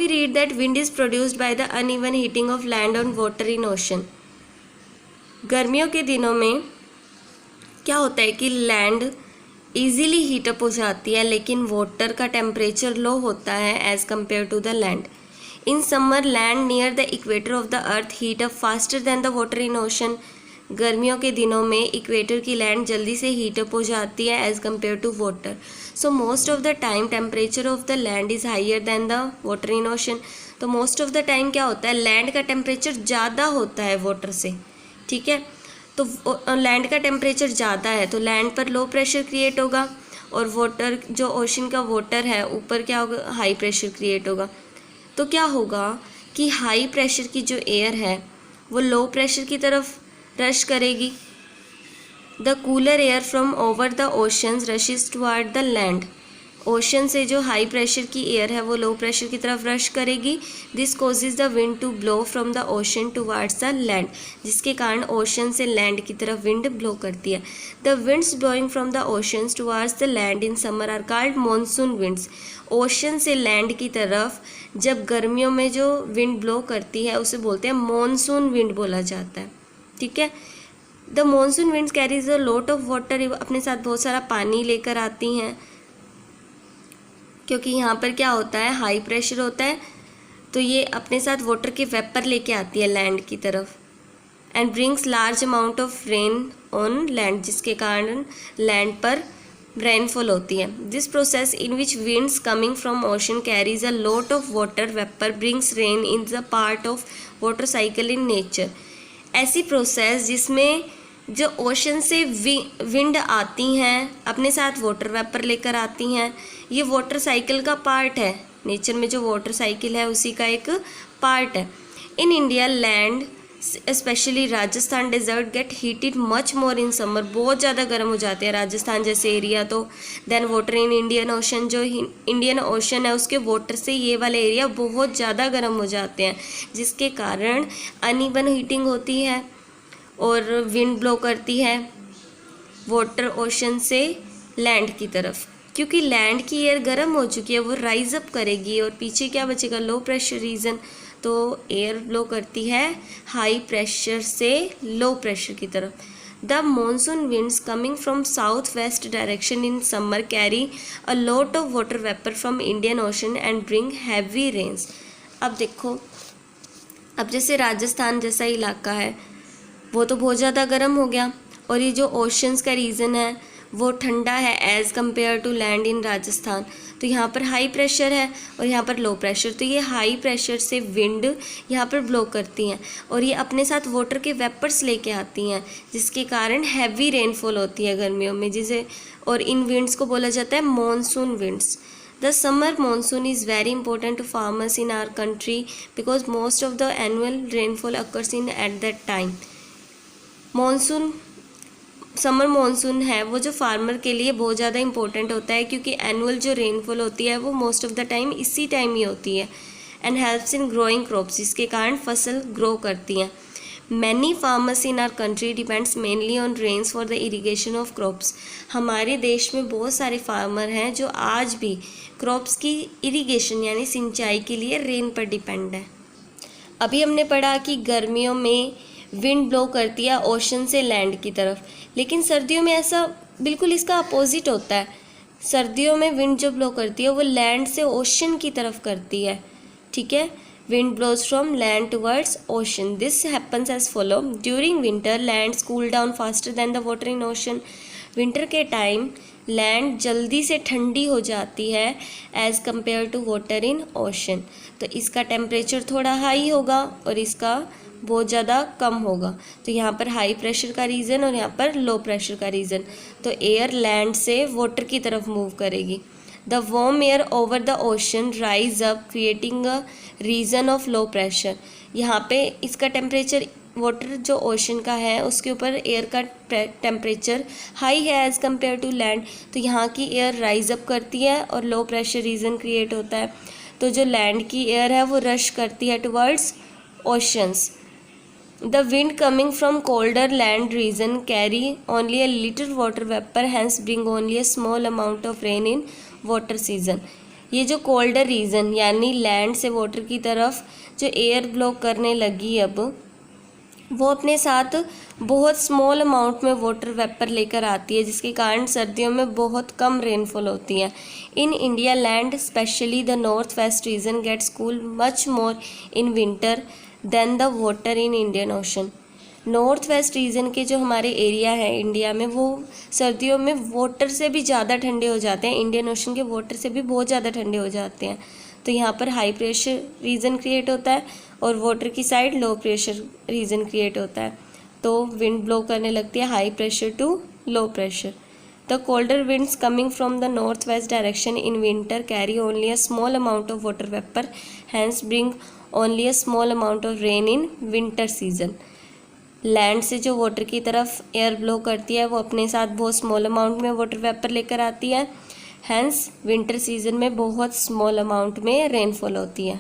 we read that wind is produced by the uneven heating of land on water in ocean. गर्मियों के दिनों में क्या होता है कि लैंड ईजीली हीटअप हो जाती है, लेकिन वाटर का टेम्परेचर लो होता है as compared to the land. In summer land near the equator of the earth heat up faster than the water in ocean. गर्मियों के दिनों में इक्वेटर की लैंड जल्दी से हीटअप हो जाती है as compared to water. So most of the time temperature of the land is higher than the water in ocean. तो मोस्ट ऑफ द टाइम क्या होता है, लैंड का टेम्परेचर ज़्यादा होता है वाटर से. ठीक है, तो लैंड का टेम्परेचर ज़्यादा है तो लैंड पर लो प्रेशर क्रिएट होगा, और वाटर जो ओशन का वाटर है ऊपर क्या होगा, हाई प्रेशर क्रिएट होगा. तो क्या होगा कि हाई प्रेशर की जो एयर है वो लो प्रेशर की तरफ रश करेगी. The cooler air from over the oceans rashes toward the land. Ocean से जो हाई प्रेशर की एयर है वो लो प्रेशर की तरफ रश करेगी. This causes the wind to blow from the ocean towards the land, जिसके कारण ओशन से लैंड की तरफ विंड ब्लो करती है. The winds blowing from the oceans towards the land in summer are called monsoon winds. Ocean से land की तरफ जब गर्मियों में जो विंड ब्लो करती है उसे बोलते हैं मॉनसून विंड बोला जाता है. ठीक है, the monsoon winds carries a lot of water. अपने साथ बहुत सारा पानी लेकर आती हैं, क्योंकि यहाँ पर क्या होता है, हाई प्रेशर होता है, तो ये अपने साथ वाटर के वेपर लेके आती है लैंड की तरफ. And brings large amount of rain on land, जिसके कारण लैंड पर रेनफॉल होती है. This process in which winds coming from ocean carries a lot of water vapour brings rain in the part of water cycle in nature. ऐसी process जिसमें जो ocean से wind आती हैं अपने साथ वाटर वेपर लेकर आती हैं, ये वाटर साइकिल का पार्ट है. नेचर में जो वाटर साइकिल है उसी का एक पार्ट है. In India land specially Rajasthan desert get heated much more in summer. बहुत ज़्यादा गर्म हो जाते हैं राजस्थान जैसे एरिया. तो then water in Indian Ocean, जो इंडियन ओशन है उसके वाटर से ये वाले एरिया बहुत ज़्यादा गर्म हो जाते हैं, जिसके कारण अनइवन हीटिंग होती है और विंड ब्लो करती है वाटर ओशन से लैंड की तरफ. क्योंकि लैंड की एयर गर्म हो चुकी है वो राइज अप करेगी, और पीछे क्या बचेगा, लो प्रेशर रीजन. तो एयर ब्लो करती है हाई प्रेशर से लो प्रेशर की तरफ. The monsoon winds coming from south west direction in summer carry a lot of water vapour from Indian Ocean and bring heavy rains. अब देखो, अब जैसे राजस्थान जैसा इलाका है वो तो बहुत ज़्यादा गर्म हो गया, और ये जो ओशंस का रीज़न है वो ठंडा है as compared to land in Rajasthan. तो यहाँ पर हाई प्रेशर है और यहाँ पर लो प्रेशर. तो ये हाई प्रेशर से विंड यहाँ पर ब्लो करती हैं और ये अपने साथ वाटर के वेपर्स लेके आती हैं, जिसके कारण हैवी रेनफॉल होती है गर्मियों में, जिसे और इन विंड्स को बोला जाता है monsoon winds. The summer monsoon is very important to farmers in our country because most of the annual rainfall occurs in at that time. Monsoon, summer monsoon है वो जो फार्मर के लिए बहुत ज़्यादा इंपॉर्टेंट होता है, क्योंकि एनुअल जो रेनफॉल होती है वो मोस्ट ऑफ द टाइम इसी टाइम ही होती है. And helps in growing crops, जिसके कारण फसल ग्रो करती हैं. Many farmers in our country depends mainly on rains for the irrigation of crops. हमारे देश में बहुत सारे फार्मर हैं जो आज भी क्रॉप्स की इरीगेशन यानी सिंचाई के लिए रेन पर डिपेंड है. अभी हमने पढ़ा कि गर्मियों में विंड ब्लो करती है ओशन से लैंड की तरफ, लेकिन सर्दियों में ऐसा बिल्कुल इसका अपोजिट होता है. सर्दियों में विंड जो ब्लो करती है वो लैंड से ओशन की तरफ करती है. ठीक है, wind blows from land towards ocean. This happens as follow. During winter lands cool down faster than the water in ocean. Winter के टाइम लैंड जल्दी से ठंडी हो जाती है as compared to water in ocean. तो इसका टेम्परेचर थोड़ा हाई होगा और इसका बहुत ज़्यादा कम होगा. तो यहाँ पर हाई प्रेशर का रीज़न और यहाँ पर लो प्रेशर का रीज़न. तो एयर लैंड से वाटर की तरफ मूव करेगी. The warm air over the ocean rise up creating a region of low pressure. यहाँ पे इसका टेम्परेचर, वाटर जो ओशन का है उसके ऊपर एयर का टेम्परेचर हाई है एज़ कम्पेयर टू लैंड. तो यहाँ की एयर राइज अप करती है और लो प्रेशर रीजन क्रिएट होता है. तो जो लैंड की एयर है वो रश करती है towards oceans. The wind coming from colder land region carry only a little water vapor, hence bring only a small amount of rain in water season. ये जो कोल्डर रीजन यानी land से water की तरफ जो air blow करने लगी अब, वो अपने साथ बहुत स्मॉल अमाउंट में वाटर वेपर लेकर आती है, जिसके कारण सर्दियों में बहुत कम रेनफॉल होती है। In India land specially the north west region gets cool much more in winter then the water in Indian Ocean. North west region के जो हमारे एरिया है इंडिया में, वो सर्दियों में वाटर से भी ज़्यादा ठंडे हो जाते हैं, इंडियन ओशन के वाटर से भी बहुत ज़्यादा ठंडे हो जाते हैं। तो यहाँ पर हाई प्रेशर रीजन क्रिएट होता है और वाटर की side low pressure region create होता है। तो विंड ब्लो करने लगती है high pressure to low pressure. The colder winds coming from the northwest direction in winter carry only a small amount of water vapor, hence bring only a small amount of rain in winter season। Land से जो water की तरफ air blow करती है वो अपने साथ बहुत स्मॉल अमाउंट में वाटर वेपर लेकर आती है, हैंस विंटर सीजन में बहुत स्मॉल अमाउंट में रेनफॉल होती है।